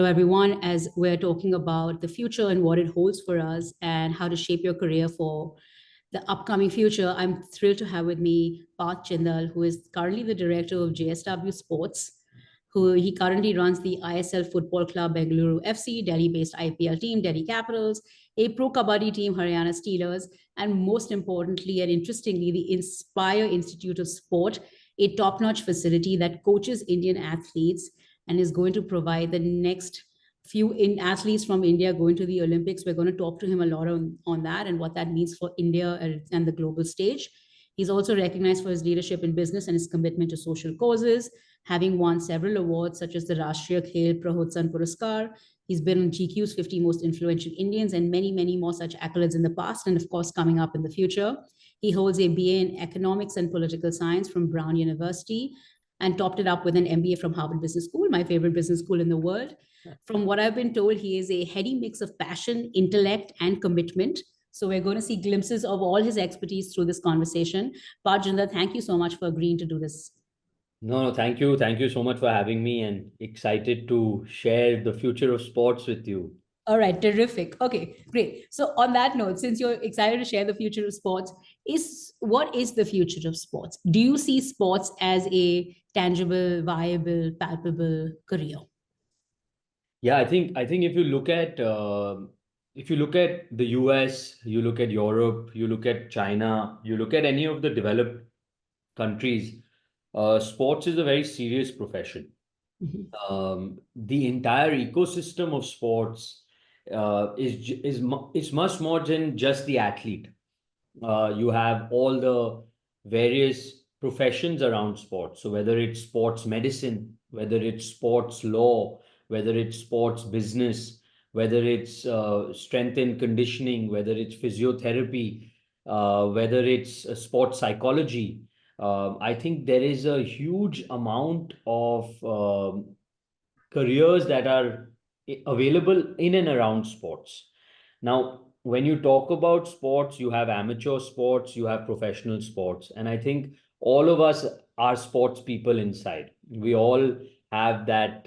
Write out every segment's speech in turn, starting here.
everyone. As we're talking about the future and what it holds for us and how to shape your career for the upcoming future, I'm thrilled to have with me Parth Jindal, who is currently the director of JSW Sports, who he currently runs the ISL Football Club Bengaluru FC, Delhi-based IPL team, Delhi Capitals, a pro kabaddi team, Haryana Steelers, and most importantly and interestingly, the Inspire Institute of Sport, a top-notch facility that coaches Indian athletes and is going to provide the next few athletes from India going to the Olympics. We're going to talk to him a lot on that and what that means for India and the global stage. He's also recognized for his leadership in business and his commitment to social causes, having won several awards such as the Rashtriya Khel Protsahan Puruskar. He's been on GQ's 50 Most Influential Indians and many, many more such accolades in the past and, of course, coming up in the future. He holds a BA in Economics and Political Science from Brown University and topped it up with an MBA from Harvard Business School, my favorite business school in the world. From what I've been told, he is a heady mix of passion, intellect, and commitment. So we're going to see glimpses of all his expertise through this conversation. Parth Jindal, thank you so much for agreeing to do this. No, thank you. Thank you so much for having me and excited to share the future of sports with you. All right, terrific. Okay, great. So on that note, since you're excited to share the future of sports, what is the future of sports? Do you see sports as a tangible, viable, palpable career? Yeah, I think if you look at the US, you look at Europe, you look at China, you look at any of the developed countries, sports is a very serious profession. The entire ecosystem of sports is much more than just the athlete. You have all the various professions around sports. So whether it's sports medicine, whether it's sports law, whether it's sports business, whether it's strength and conditioning, whether it's physiotherapy, whether it's sports psychology. I think there is a huge amount of careers that are available in and around sports. Now, when you talk about sports, you have amateur sports, you have professional sports. And I think all of us are sports people inside. We all have that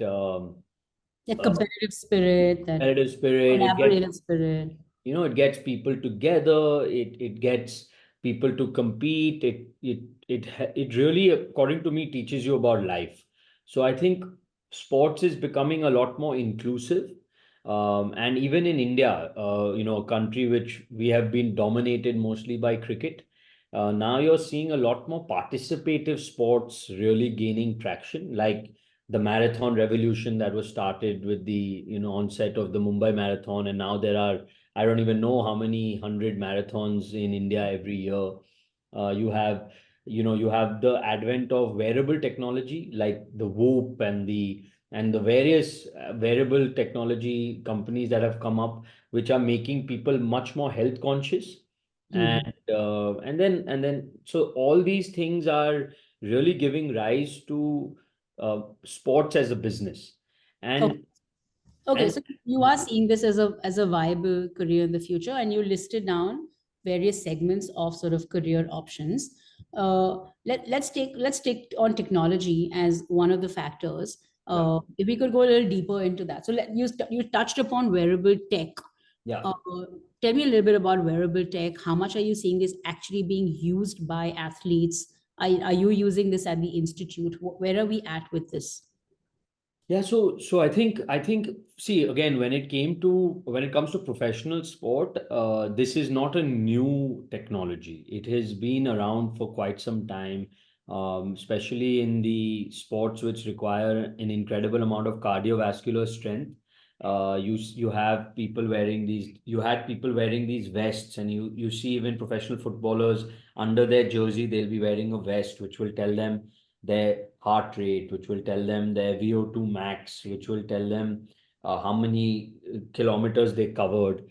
competitive spirit, that competitive spirit. collaborative spirit. It gets people together. It gets people to compete. It really, according to me, teaches you about life. So I think sports is becoming a lot more inclusive. And even in India, a country which we have been dominated mostly by cricket, now you're seeing a lot more participative sports really gaining traction, like the marathon revolution that was started with the onset of the Mumbai Marathon, and now there are, I don't even know how many hundred marathons in India every year. You have the advent of wearable technology like the Whoop and the various wearable technology companies that have come up, which are making people much more health conscious. Mm. And then so all these things are really giving rise to sports as a business. Okay. And Okay, and so you are seeing this as a viable career in the future, and you listed down various segments of sort of career options. Let's take on technology as one of the factors. yeah, If we could go a little deeper into that. So you touched upon wearable tech. yeah. Uh, Tell me a little bit about wearable tech. How much are you seeing this actually being used by athletes? Are you using this at the institute? Where are we at with this? Yeah, so I think see again when it comes to professional sport, this is not a new technology. It has been around for quite some time, especially in the sports which require an incredible amount of cardiovascular strength. You have people wearing these. You had people wearing these vests, and you see even professional footballers under their jersey, they'll be wearing a vest which will tell them their heart rate, which will tell them their VO2 max, which will tell them how many kilometers they covered.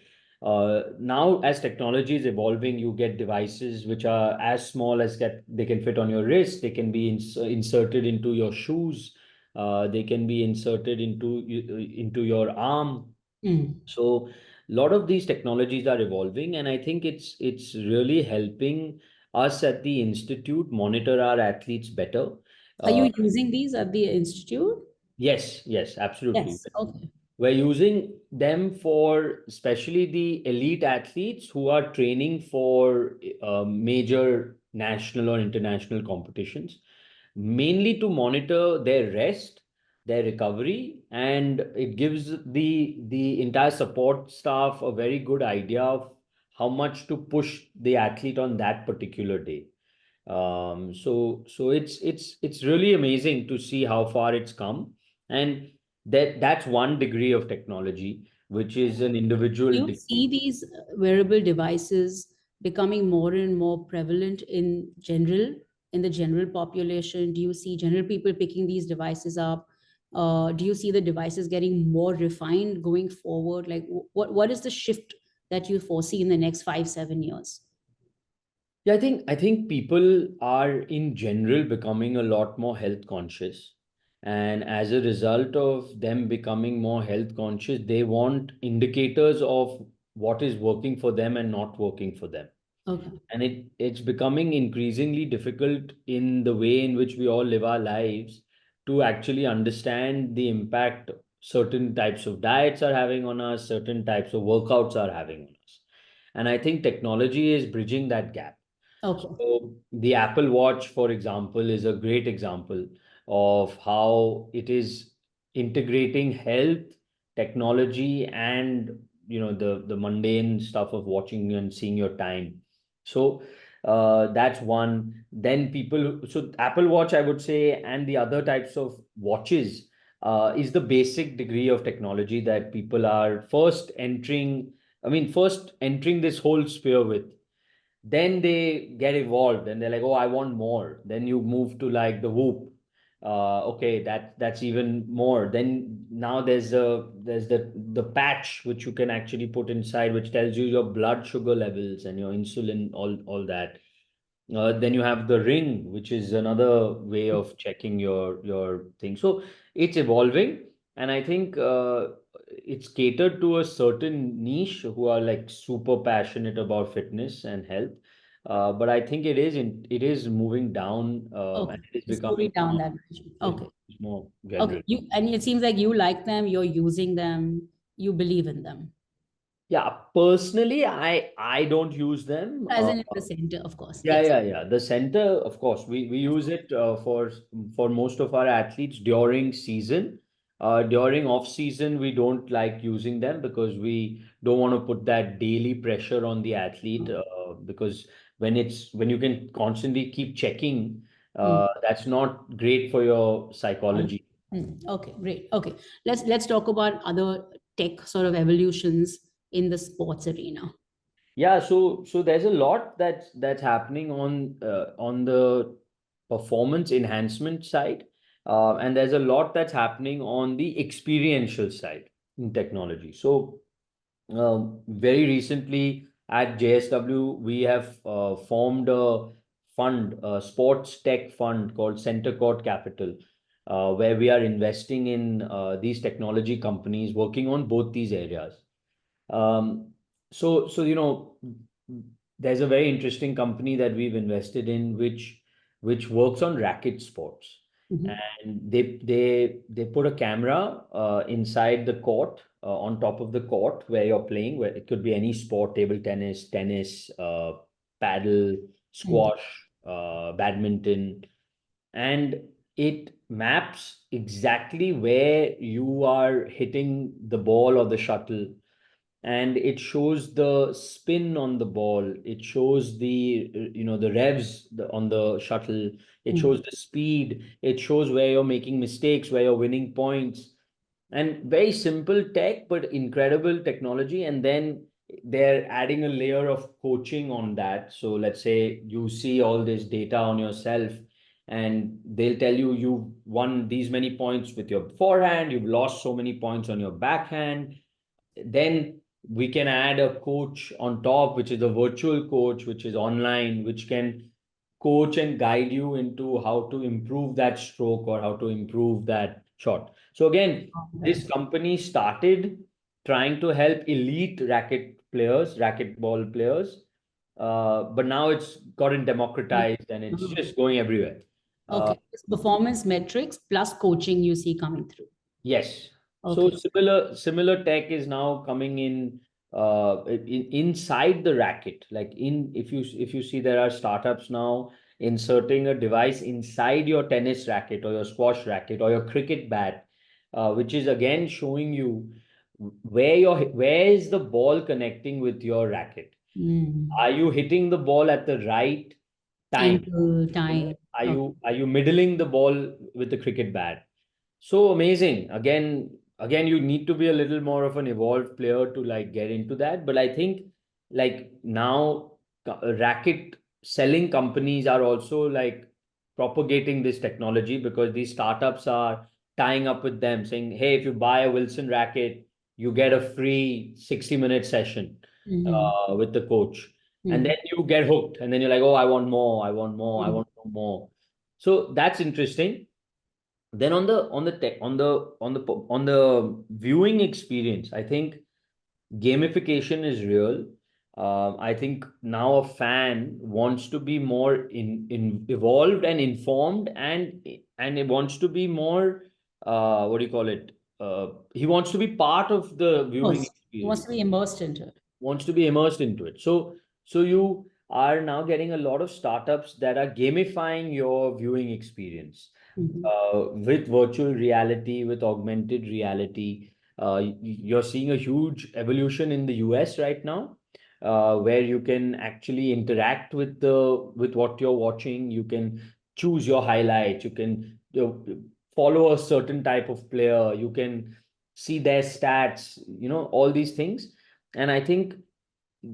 Now, as technology is evolving, you get devices which are as small as that they can fit on your wrist. They can be inserted into your shoes. They can be inserted into your arm. Mm. So, a lot of these technologies are evolving, and I think it's really helping us at the institute monitor our athletes better. Are Uh, you using these at the institute? yes, absolutely. Yes. Okay. We're using them for especially the elite athletes who are training for major national or international competitions, mainly to monitor their rest, their recovery, and it gives the entire support staff a very good idea of how much to push the athlete on that particular day. So it's really amazing to see how far it's come, and that's one degree of technology, which is an individual Do you see degree. these wearable devices becoming more and more prevalent in general, in the general population? Do you see general people picking these devices up? Do you see the devices getting more refined going forward? Like, what is the shift that you foresee in the next 5, 7 years? Yeah, I think people are in general becoming a lot more health conscious. And as a result of them becoming more health conscious, they want indicators of what is working for them and not working for them. Okay. And it's becoming increasingly difficult in the way in which we all live our lives to actually understand the impact certain types of diets are having on us, certain types of workouts are having on us. And I think technology is bridging that gap. Okay. So the Apple Watch, for example, is a great example of how it is integrating health, technology, and the mundane stuff of watching and seeing your time. So that's one. Then so Apple Watch, I would say, and the other types of watches is the basic degree of technology that people are first entering. I mean, first entering this whole sphere with, then they get evolved and they're like, oh, I want more. Then you move to like the Whoop. Okay, that's even more. Then now there's the patch which you can actually put inside, which tells you your blood sugar levels and your insulin, all that. Then you have the ring, which is another way of checking your thing. So it's evolving, and I think it's catered to a certain niche who are like super passionate about fitness and health. But I think it is moving down, and Okay. it is It's moving becoming down more that direction. it's Okay. more Okay. general. And it seems like you like them, you're using them, you believe in them. Yeah, personally, I don't use them. Present in the center, of course. Yeah, Yes. yeah, yeah. The center, of course, we use it for most of our athletes during season. During off season, we don't like using them because we don't want to put that daily pressure on the athlete. Because when you can constantly keep checking, Mm. that's not great for your psychology. Okay, great. Okay, let's talk about other tech sort of evolutions in the sports arena. Yeah, so there's a lot that's happening on the performance enhancement side, and there's a lot that's happening on the experiential side in technology. So very recently at JSW, we have formed a fund, a sports tech fund called Center Court Capital, where we are investing in these technology companies working on both these areas. Um, so there's a very interesting company that we've invested in, which works on racket sports, Mhm. and they put a camera inside the court, on top of the court where you're playing, where it could be any sport, table tennis, paddle, Mm. squash, badminton, and it maps exactly where you are hitting the ball or the shuttle, and it shows the spin on the ball, it shows the revs on the shuttle, it shows Mm. the speed, it shows where you're making mistakes, where you're winning points, and very simple tech but incredible technology. And then they're adding a layer of coaching on that. So let's say you see all this data on yourself, and they'll tell you you've won these many points with your forehand, you've lost so many points on your backhand. Then we can add a coach on top, which is a virtual coach, which is online, which can coach and guide you into how to improve that stroke or how to improve that shot. So again, Okay. this company started trying to help elite racquetball players, but now it's gotten democratized and it's Mhm. just going everywhere. Uh, Okay. It's performance metrics plus coaching you see coming through. yes. So Okay. similar tech is now coming inside the racket. Like in if you see, there are startups now inserting a device inside your tennis racket or your squash racket or your cricket bat, which is again showing you where is the ball connecting with your racket. Mm. Are you hitting the ball at the right time? Angle, You know, time. Okay. are you middling the ball with the cricket bat? So amazing. Again, you need to be a little more of an evolved player to like get into that. But I think like now racket selling companies are also like propagating this technology because these startups are tying up with them saying, hey, if you buy a Wilson racket, you get a free 60-minute session Mm-hmm. with the coach. And Mm-hmm. then you get hooked. And then you're like, oh, I want more, I want more, I Mm-hmm. want more. So that's interesting. Then on the tech on the viewing experience, I think gamification is real. I think now a fan wants to be more in evolved and informed, and it wants to be more what do you call it, he wants to be part of the Of viewing course. He wants experience, to be immersed into it. wants to be immersed into it. So you are now getting a lot of startups that are gamifying your viewing experience Mm-hmm. with virtual reality, with augmented reality. You're seeing a huge evolution in the US right now, where you can actually interact with what you're watching. You can choose your highlights. You can follow a certain type of player. You can see their stats. You know all these things, and I think,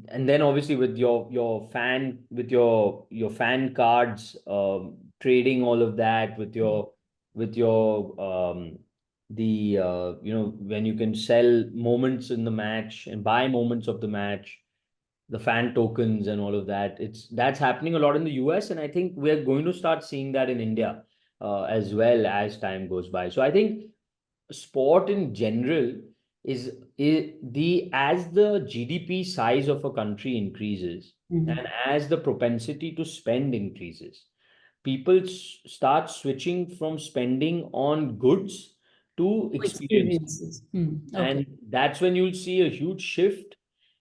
and then obviously with your fan with your fan cards, trading all of that with your the when you can sell moments in the match and buy moments of the match, the fan tokens and all of that, that's happening a lot in the US, and I think we're going to start seeing that in India as well as time goes by. So I think sport in general is the as the GDP size of a country increases and Mm-hmm. as the propensity to spend increases, people start switching from spending on goods to experience. Experiences. Hmm. Okay. And that's when you'll see a huge shift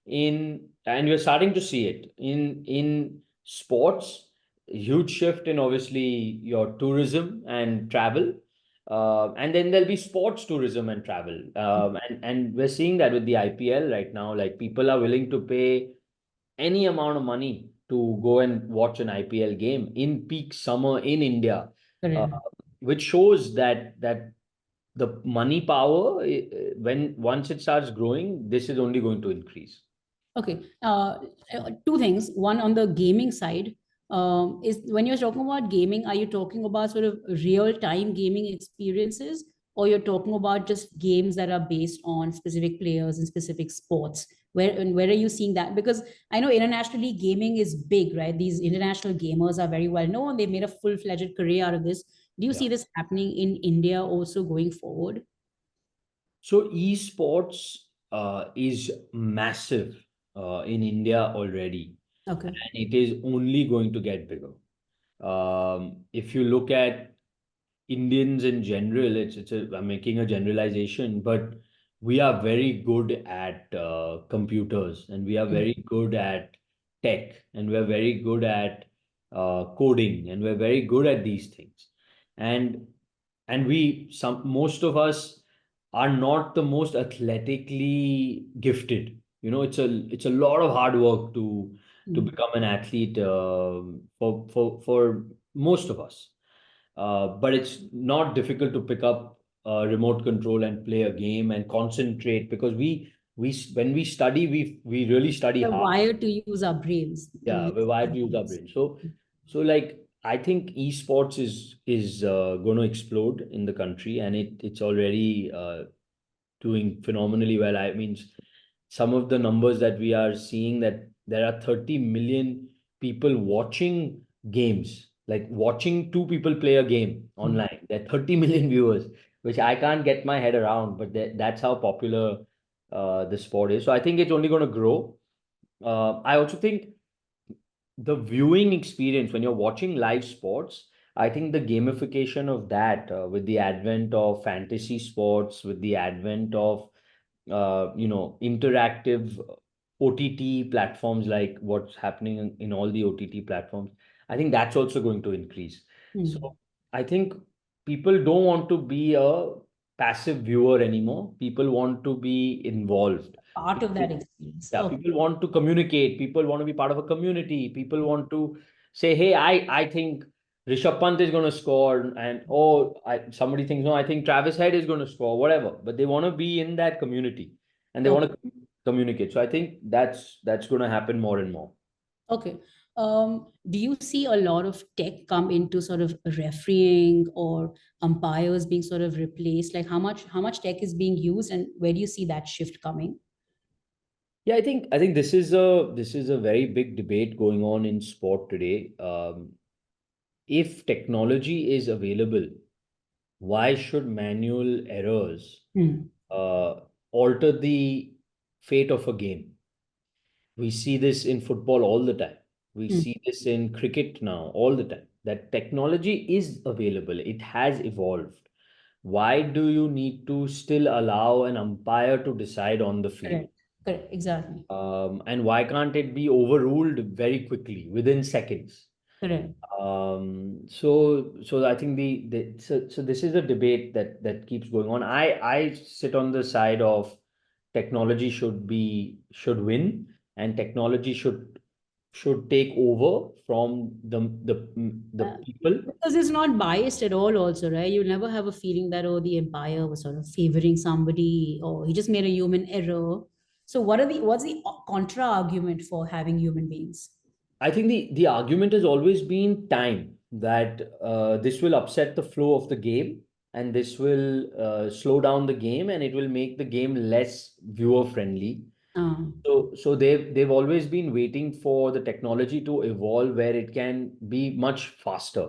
and we're starting to see it in sports, a huge shift in obviously your tourism and travel. And then there'll be sports tourism and travel. And we're seeing that with the IPL right now. Like people are willing to pay any amount of money to go and watch an IPL game in peak summer in India, uh, Correct. which shows that the money power, when once it starts growing, this is only going to increase. Okay. Two things. One on the gaming side, is when you're talking about gaming, are you talking about sort of real time gaming experiences, or you're talking about just games that are based on specific players and specific sports? Where are you seeing that? Because I know internationally gaming is big, right? These international gamers are very well known. They made a full fledged career out of this. Do you Yeah. see this happening in India also going forward? So esports is massive in India already, Okay. and it is only going to get bigger. If you look at Indians in general, I'm making a generalization, but we are very good at computers, and we are very good at tech, and we're very good at coding, and we're very good at these things. And most of us are not the most athletically gifted. You know, it's a lot of hard work to Mm. become an athlete, for most of us, but it's not difficult to pick up a remote control and play a game and concentrate because when we study, we really study We're hard. wired to use our brains to Yeah, use we're wired our to use our minds. brain. So like I think esports is going to explode in the country, and it's already doing phenomenally well. I mean, some of the numbers that we are seeing, that there are 30 million people watching games, like watching two people play a game Mm. online. There are 30 million viewers, which I can't get my head around, but that's how popular the sport is. So I think it's only going to grow. I also think the viewing experience when you're watching live sports, I think the gamification of that, with the advent of fantasy sports, with the advent of interactive OTT platforms like what's happening in all the OTT platforms, I think that's also going to increase. Hmm. So I think people don't want to be a passive viewer anymore. People want to be involved. Part of People, that experience. yeah, Okay. people want to communicate. People want to be part of a community. People want to say, "Hey, I think Rishabh Pant is going to score," and oh, somebody thinks, "No, I think Travis Head is going to score," whatever. But they want to be in that community and they want Okay. to communicate. So I think that's going to happen more and more. Okay. Do you see a lot of tech come into sort of refereeing or umpires being sort of replaced? Like how much tech is being used, and where do you see that shift coming? Yeah, I think this is a very big debate going on in sport today. If technology is available, why should manual errors Hmm. uh, alter the fate of a game? We see this in football all the time. We Hmm. see this in cricket now all the time. That technology is available. It has evolved. Why do you need to still allow an umpire to decide on the field? Correct. Correct. Exactly. And why can't it be overruled very quickly within seconds? Correct. So I think so this is a debate that keeps going on. I sit on the side of technology should win, and technology should take over from the people. Because it's not biased at all, also, right? You'll never have a feeling that, oh, the empire was sort of favoring somebody or he just made a human error. So what's the contra argument for having human beings? I think the argument has always been time, that this will upset the flow of the game, and this will slow down the game, and it will make the game less viewer friendly. Um, So they've always been waiting for the technology to evolve where it can be much faster.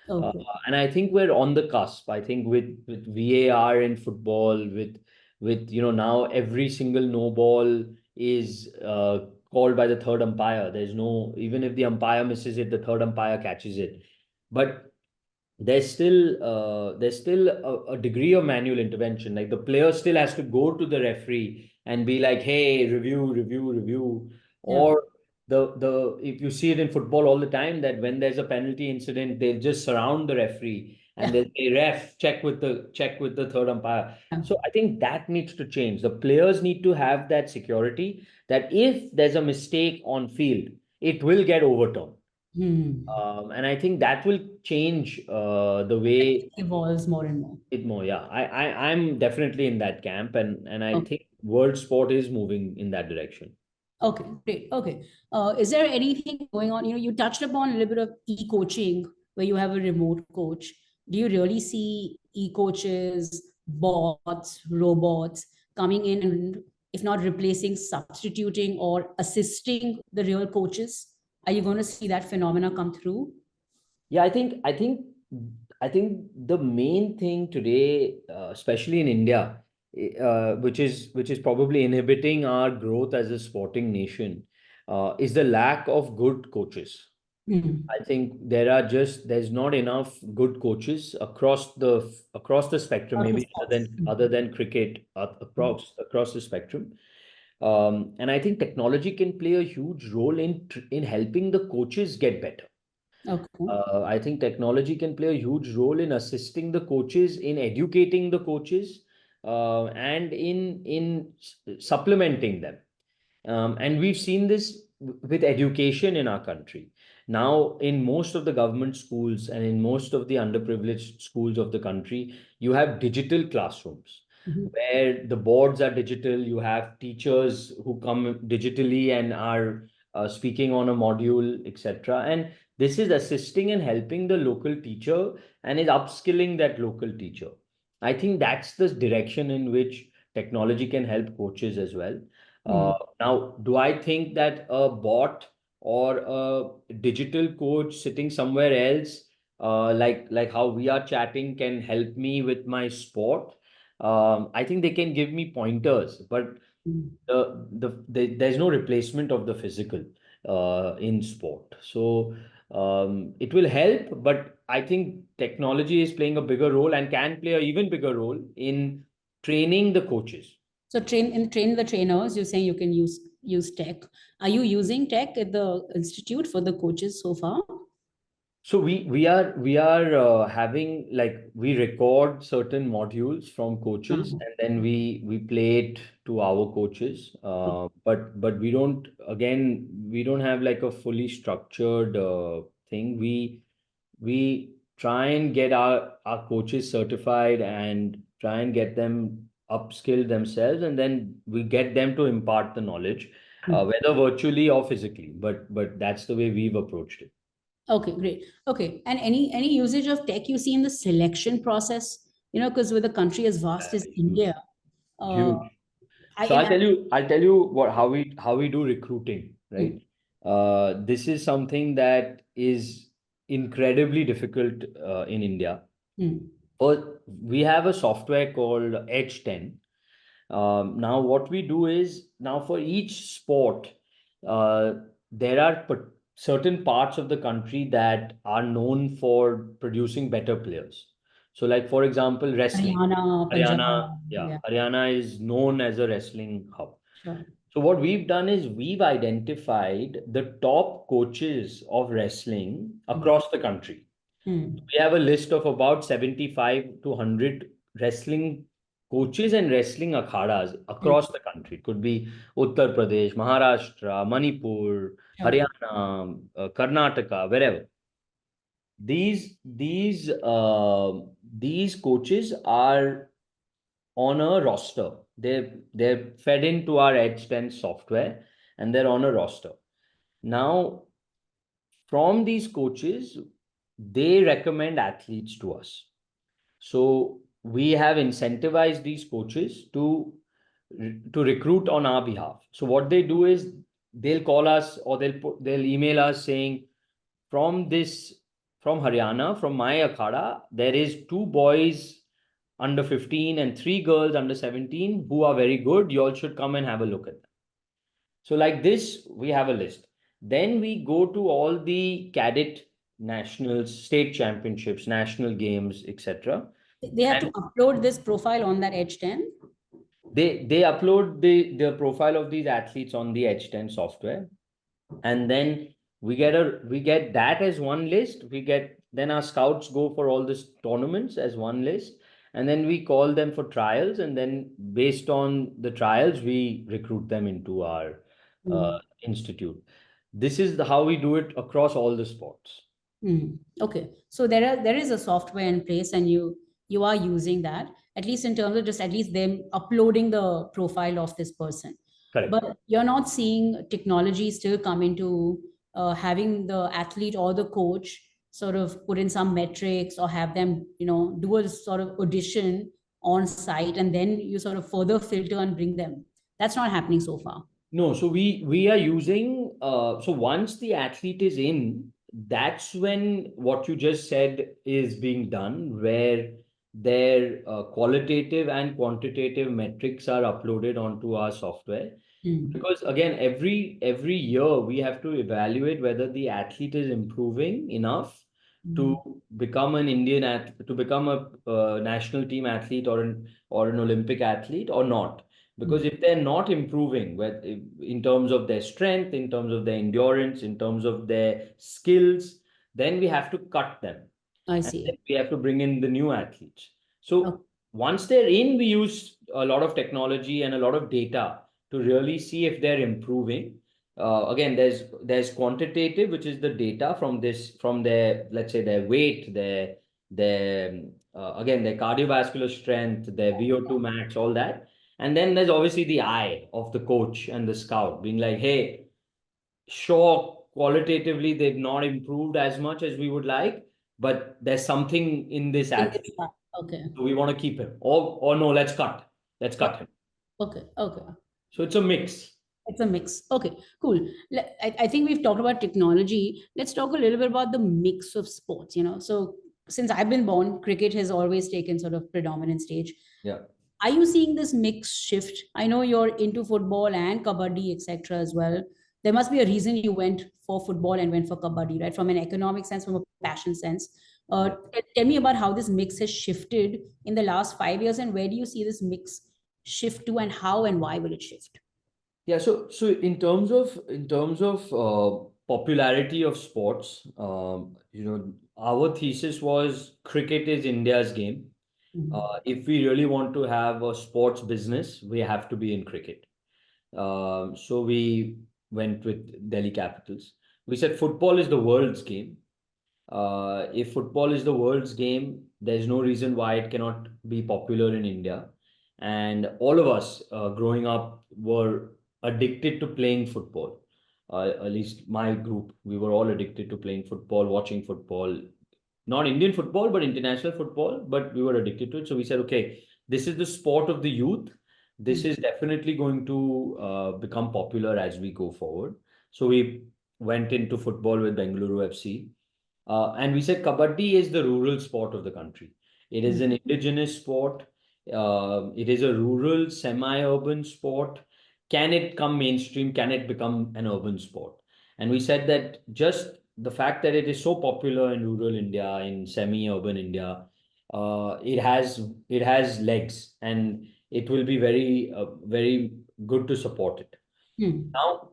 Uh, okay. and I think we're on the cusp. I think with VAR in football, with now every single no ball is called by the third umpire. There's no, even if the umpire misses it, the third umpire catches it. But there's still a degree of manual intervention. Like the player still has to go to the referee and be like, "Hey, review, review, review." Yeah. Or the if you see it in football all the time, that when there's a penalty incident, they'll just surround the referee and Yeah. they'll say, "Ref, check with the third umpire." Yeah. So I think that needs to change. The players need to have that security that if there's a mistake on field, it will get overturned. Hmm. And I think that will change the way Evolves more and more. it more. Yeah, I'm definitely in that camp, and I Okay. think world sport is moving in that direction. Okay, great. Okay. Is there anything going on? You touched upon a little bit of e-coaching where you have a remote coach. Do you really see e-coaches, bots, robots coming in and, if not replacing, substituting or assisting the real coaches? Are you going to see that phenomena come through? Yeah, I think the main thing today, especially in India, which is probably inhibiting our growth as a sporting nation, is the lack of good coaches. Hmm. I think there's not enough good coaches across the spectrum, Not the maybe other sports. than other than cricket, Hmm. across the spectrum. And I think technology can play a huge role in helping the coaches get better. Okay. I think technology can play a huge role in assisting the coaches, in educating the coaches, and in supplementing them. And we've seen this with education in our country. Now, in most of the government schools and in most of the underprivileged schools of the country, you have digital classrooms Mhm. where the boards are digital. You have teachers who come digitally and are speaking on a module, etc. And this is assisting and helping the local teacher and is upskilling that local teacher. I think that's the direction in which technology can help coaches as well. Uh, Hmm. Now, do I think that a bot or a digital coach sitting somewhere else, like how we are chatting, can help me with my sport? I think they can give me pointers, but Hmm. there's no replacement of the physical in sport. So It will help, but I think technology is playing a bigger role and can play an even bigger role in training the coaches. So train the trainers. You're saying you can use tech. Are you using tech at the institute for the coaches so far? So we are having, like, we record certain modules from coaches, Uh-huh. and then we play it to our coaches. But we don't have like a fully structured thing. We try and get our coaches certified and try and get them upskilled themselves, and then we get them to impart the knowledge, whether virtually or physically. But that's the way we've approached it. Okay, great. Okay, and any usage of tech you see in the selection process? You know, because with a country as vast as Huge. India, uh, Huge. I So am. I'll tell you what how we do recruiting, Mm, right? This is something that is incredibly difficult in India. mm, First, we have a software called Edge 10. Now, what we do is, now for each sport, uh, there are certain parts of the country that are known for producing better players. So, like for example, wrestling. Haryana, Punjab, yeah, Haryana is known as a wrestling hub. sure. So what we've done is we've identified the top coaches of wrestling Mm, across the country. mm, We have a list of about 75 to 100 wrestling coaches and wrestling akhadas mm, across the country. It could be Uttar Pradesh, Maharashtra, Manipur, sure. Haryana, Karnataka, wherever. These coaches are on a roster. They're fed into our Edge 10 software, and they're on a roster. Now, from these coaches, they recommend athletes to us. So we have incentivized these coaches to recruit on our behalf. So what they do is they'll call us, or they'll email us saying, from this from Haryana, from my akhada, there is two boys under 15 and three girls under 17 who are very good. You all should come and have a look at them. So, like this, we have a list. Then we go to all the cadet nationals, state championships, national games, etc. They have to And upload this profile on that Edge 10. they upload the profile of these athletes on the Edge 10 software, and then we get that as one list. Then our scouts go for all these tournaments as one list, and then we call them for trials, and then based on the trials we recruit them into our uh, Mm. institute. This is how we do it across all the sports. Mm. Okay, so there is a software in place, and you are using that, at least in terms of just at least them uploading the profile of this person. Correct. But you're not seeing technology still come into having the athlete or the coach sort of put in some metrics, or have them, do a sort of audition on site, and then you sort of further filter and bring them. That's not happening so far. No, so we are using, so once the athlete is in, that's when what you just said is being done, where their qualitative and quantitative metrics are uploaded onto our software. Mm. Because again, every year we have to evaluate whether the athlete is improving enough to Mm. become an Indian athlete, to become a national team athlete, or an Olympic athlete or not. Because Mm. if they're not improving, in terms of their strength, in terms of their endurance, in terms of their skills, then we have to cut them, I and then see. we have to bring in the new athletes. Okay. So once they're in, we use a lot of technology and a lot of data to really see if they're improving. Again, there's quantitative, which is the data from their, let's say, their weight, their again, their cardiovascular strength, their VO2 max, all that. And then there's obviously the eye of the coach and the scout being like, hey, sure, qualitatively they've not improved as much as we would like, but there's something in this In this athlete, part. Okay. so we want to keep him. Or no, let's cut him. Okay. Okay. So it's a mix. It's a mix. Okay, cool. I think we've talked about technology. Let's talk a little bit about the mix of sports. So since I've been born, cricket has always taken sort of predominant stage. Yeah. Are you seeing this mix shift? I know you're into football and kabaddi, etc. as well. there must be a reason you went for football and went for kabaddi, right? From an economic sense, from a passion sense. Tell me about how this mix has shifted in the last 5 years, and where do you see this mix shift to, and how and why will it shift? Yeah, so in terms of popularity of sports, our thesis was cricket is India's game. Mhm. If we really want to have a sports business, we have to be in cricket. So we went with Delhi Capitals. We said football is the world's game. If football is the world's game, there's no reason why it cannot be popular in India. And all of us growing up were addicted to playing football. At least my group, we were all addicted to playing football, watching football, not Indian football, but international football. But we were addicted to it. So we said, okay, this is the sport of the youth. This is definitely going to become popular as we go forward. So we went into football with Bengaluru FC. And we said Kabaddi is the rural sport of the country. It is an indigenous sport. It is a rural, semi-urban sport. Can it come mainstream? Can it become an urban sport? And we said that just the fact that it is so popular in rural India, in semi-urban India, it has legs, and it will be very good to support it. Hmm. Now,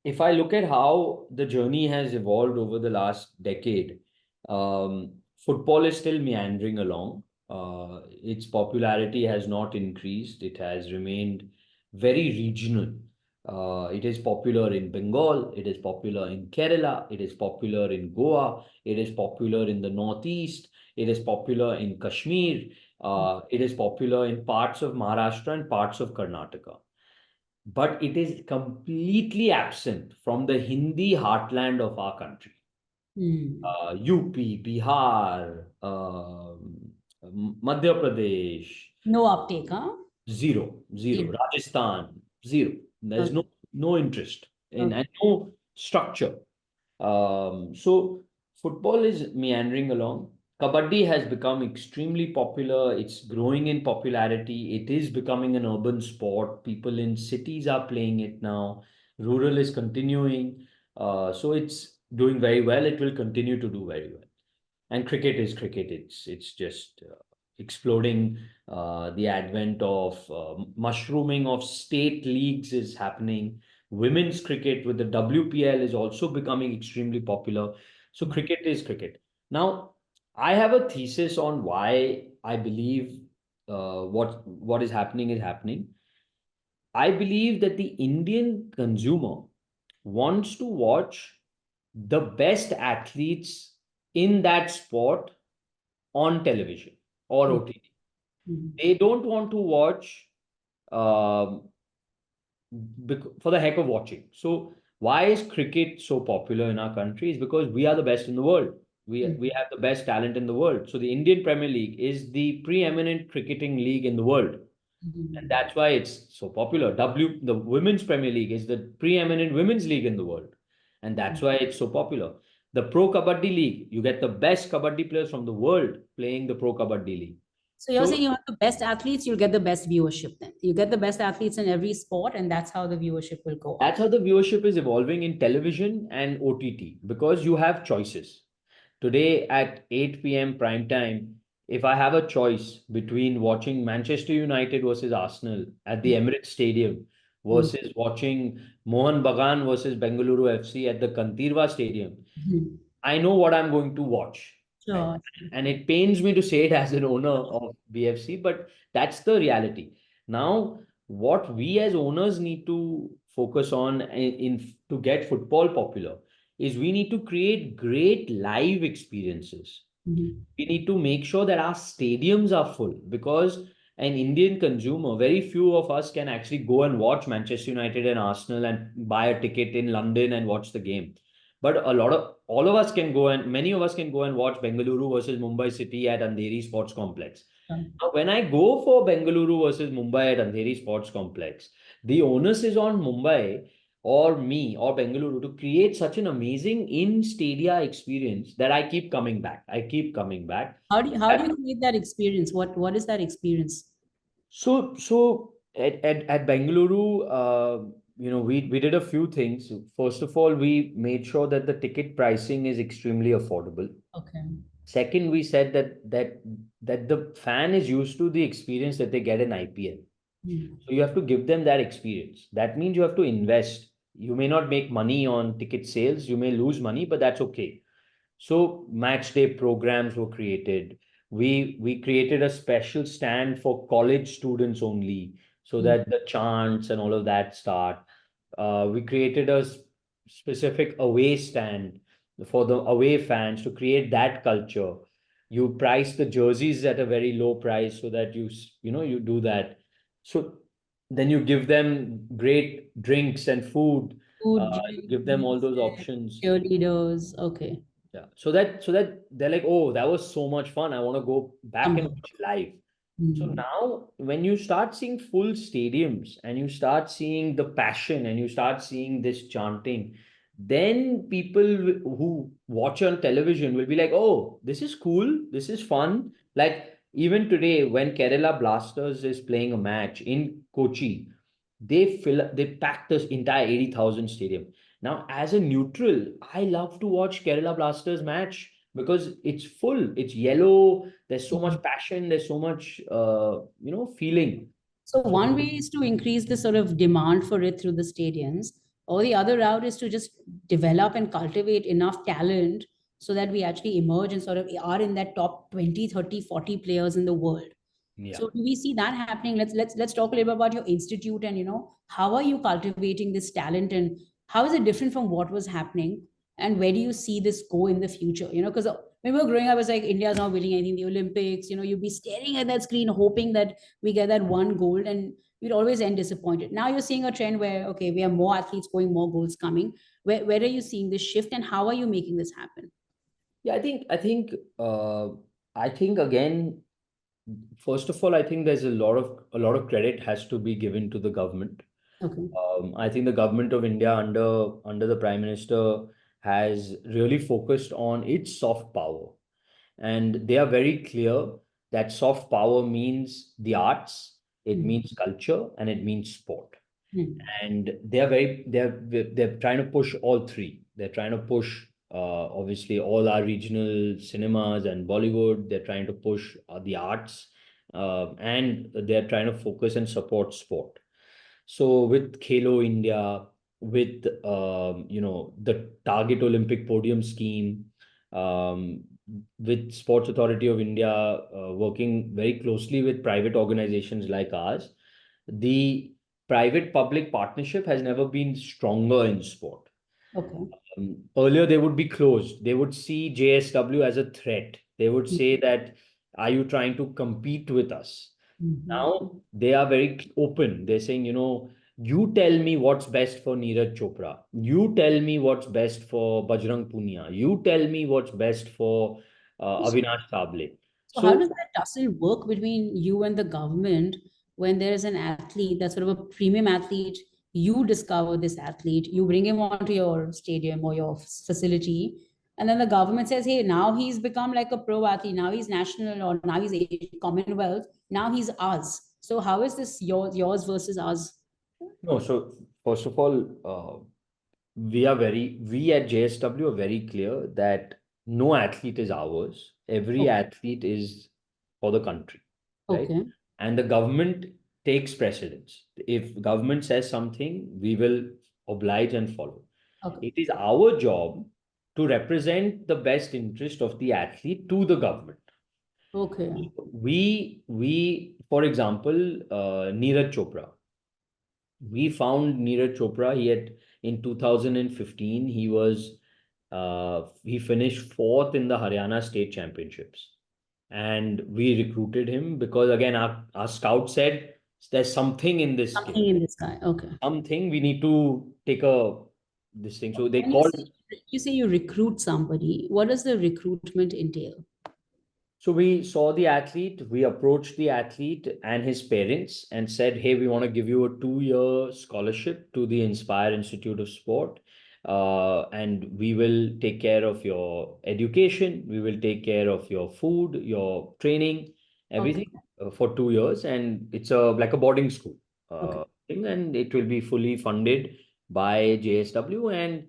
if I look at how the journey has evolved over the last decade, football is still meandering along. Its popularity has not increased. It has remained very regional. It is popular in Bengal. It is popular in Kerala. It is popular in Goa. It is popular in the Northeast. It is popular in Kashmir. It is popular in parts of Maharashtra and parts of Karnataka, but it is completely absent from the Hindi heartland of our country. Hmm. UP, Bihar, Madhya Pradesh, No uptake, huh? zero, zero. Zero. Rajasthan, zero. There's Okay. no interest in Okay. and no structure. So football is meandering along. Kabaddi has become extremely popular. It's growing in popularity. It is becoming an urban sport. People in cities are playing it now. Rural is continuing. So it's doing very well. It will continue to do very well. And cricket is cricket. It's just exploding. The advent of mushrooming of state leagues is happening. Women's cricket with the WPL is also becoming extremely popular. So cricket is cricket. Now, I have a thesis on why I believe what is happening is happening. I believe that the Indian consumer wants to watch the best athletes in that sport on television or Hmm. OTT. Hmm. They don't want to watch um, for the heck of watching. So why is cricket so popular in our country? Is because we are the best in the world. We have the best talent in the world. So the Indian Premier League is the preeminent cricketing league in the world. And Hmm. that's why it's so popular. The Women's Premier League is the preeminent women's league in the world. And that's why it's so popular. The Pro Kabaddi League, you get the best Kabaddi players from the world playing the Pro Kabaddi League. So you're So saying you have the best athletes, you'll get the best viewership then. You get the best athletes in every sport, and that's how the viewership will go that's up. how the viewership is evolving in television and OTT because you have choices. Today at 8 p.m. prime time, if I have a choice between watching Manchester United versus Arsenal at the Emirates Stadium Hmm. versus watching Mohan Bagan versus Bengaluru FC at the Kantirva Stadium, Hmm. I know what I'm going to watch, right? Sure. And it pains me to say it as an owner of BFC, but that's the reality. Now, what we as owners need to focus on to get football popular is we need to create great live experiences. Mhm. We need to make sure that our stadiums are full because an Indian consumer, very few of us can actually go and watch Manchester United and Arsenal and buy a ticket in London and watch the game. But all of us can go and many of us can go and watch Bengaluru versus Mumbai City at Andheri Sports Complex. Now, when I go for Bengaluru versus Mumbai at Andheri Sports Complex, the onus is on Mumbai or me or Bengaluru to create such an amazing in stadia experience that I keep coming back. I keep coming back. How do you create that experience? What is that experience? So at Bengaluru, we did a few things. First of all, we made sure that the ticket pricing is extremely affordable. Okay. Second, we said that the fan is used to the experience that they get in IPL. Mm. So you have to give them that experience. That means you have to invest. You may not make money on ticket sales, you may lose money, but that's okay. So match day programs were created. We created a special stand for college students only, so Mm. that the chants and all of that start. We created a specific away stand for the away fans to create that culture. You price the jerseys at a very low price so that you do that. So then you give them great drinks and food. Food, You drink, give them all those music, options. cheerleaders. Okay. Yeah. So that they're like, oh, that was so much fun. I want to go back Come and back. watch live. So Mm. now when you start seeing full stadiums and you start seeing the passion and you start seeing this chanting, then people who watch on television will be like, oh, this is cool. This is fun. Like even today, when Kerala Blasters is playing a match in Kochi, they pack this entire 80,000 stadium. Now, as a neutral, I love to watch Kerala Blasters match because it's full, it's yellow, there's so Mm. much passion, there's so much feeling. So So one way is to increase the sort of demand for it through the stadiums, or the other route is to just develop and cultivate enough talent so that we actually emerge and sort of are in that top 20, 30, 40 players in the world. yeah. So do we see that happening? Let's talk a little bit about your institute and how are you cultivating this talent and how is it different from what was happening and where do you see this go in the future? Because when we were growing up, it's like India's not winning anything, the Olympics. You'd be staring at that screen hoping that we get that one gold and we'd always end disappointed. Now you're seeing a trend where okay, we have more athletes going, more goals coming. Where are you seeing this shift and how are you making this happen? Yeah, I think again, first of all, I think there's a lot of credit has to be given to the government. Okay. I think the government of India under the Prime Minister has really focused on its soft power. And they are very clear that soft power means the arts, it Mm. means culture, and it means sport. Mm. And they're trying to push all three. They're trying to push obviously all our regional cinemas and Bollywood. They're trying to push the arts, and they're trying to focus and support sport. So with Khelo India, with the Target Olympic Podium scheme, um, with Sports Authority of India working very closely with private organizations like ours, the private public partnership has never been stronger in sport. Okay. Earlier, they would be closed. They would see JSW as a threat. They would say that, are you trying to compete with us? Mhm. Now they are very open. They're saying, you tell me what's best for Neeraj Chopra. You tell me what's best for Bajrang Punia. You tell me what's best for Avinash Sable. So how does So that tussle work between you and the government when there is an athlete that's sort of a premium athlete? You discover this athlete, you bring him onto your stadium or your facility, and then the government says, "Hey, now he's become like a pro athlete. Now he's national, or now he's Commonwealth. Now he's ours." So how is this yours versus us? no, so first of all, we at JSW are very clear that no athlete is ours. Every Okay, athlete is for the country, right? okay, And the government takes precedence. If government says something, we will oblige and follow. okay, It is our job to represent the best interest of the athlete to the government. okay. For example, Neeraj Chopra. We found Neeraj Chopra. In 2015, he finished fourth in the Haryana State Championships. And we recruited him because again, our scout said there's something in this kid. Something in this guy. Okay. Something we need to take a this thing. So they When you called. say you say you recruit somebody, what does the recruitment entail? So we saw the athlete, we approached the athlete and his parents and said, hey, we want to give you a 2-year scholarship to the Inspire Institute of Sport. And we will take care of your education, we will take care of your food, your training, Okay. everything for 2 years. And it's like a boarding school. Okay. thing, and it will be fully funded by JSW, and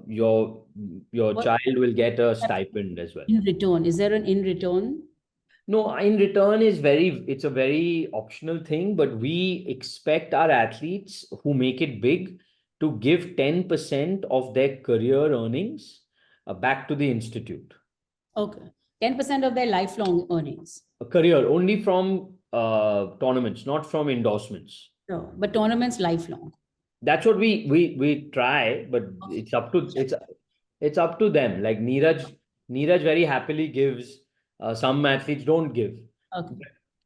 your What child will get a stipend as well. in return? Is there an in return? No, in return it's a very optional thing, but we expect our athletes who make it big to give 10% of their career earnings back to the institute. Okay. 10% of their lifelong earnings. A career only from tournaments, not from endorsements. No, but tournaments lifelong. That's what we try, but it's up to them. Like Neeraj very happily gives. Some athletes don't give. Okay.